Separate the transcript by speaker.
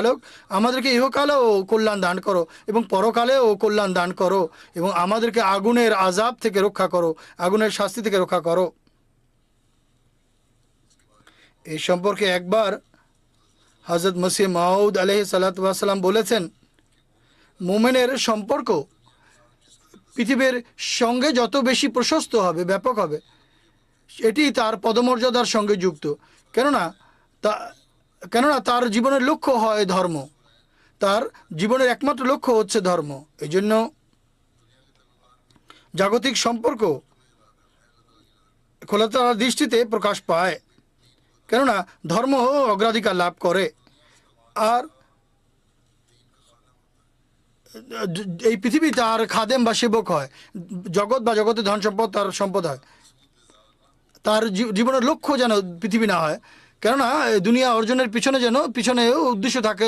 Speaker 1: আলোক আমাদেরকে ইহকালেও কল্যাণ দান করো এবং পরকালেও কল্যাণ দান করো এবং আমাদেরকে আগুনের আযাব থেকে রক্ষা করো, আগুনের শাস্তি থেকে রক্ষা করো। এই সম্পর্কে একবার হযরত মসিহ মাউদ আলাইহিস সালাতু ওয়াস সালাম বলেছেন, মুমিনের সম্পর্ক পৃথিবীর সঙ্গে যত বেশি প্রশস্ত হবে, ব্যাপক হবে, এটি তার পদমর্যাদার সঙ্গে যুক্ত। কেননা তা কেননা তার জীবনের লক্ষ্য হয় ধর্ম, তার জীবনের একমাত্র লক্ষ্য হচ্ছে ধর্ম। এই জন্য জাগতিক সম্পর্ক খোলাতার দৃষ্টিতে প্রকাশ পায়, কেননা ধর্ম অগ্রাধিকার লাভ করে। আর এই পৃথিবী তার খাদেম বা সেবক হয়, জগৎ বা জগতের ধন সম্পদ তার সম্পদ হয়। তার জীবনের লক্ষ্য যেন পৃথিবী না হয়, কেননা দুনিয়া অর্জনের পিছনে যেন উদ্দেশ্য থাকে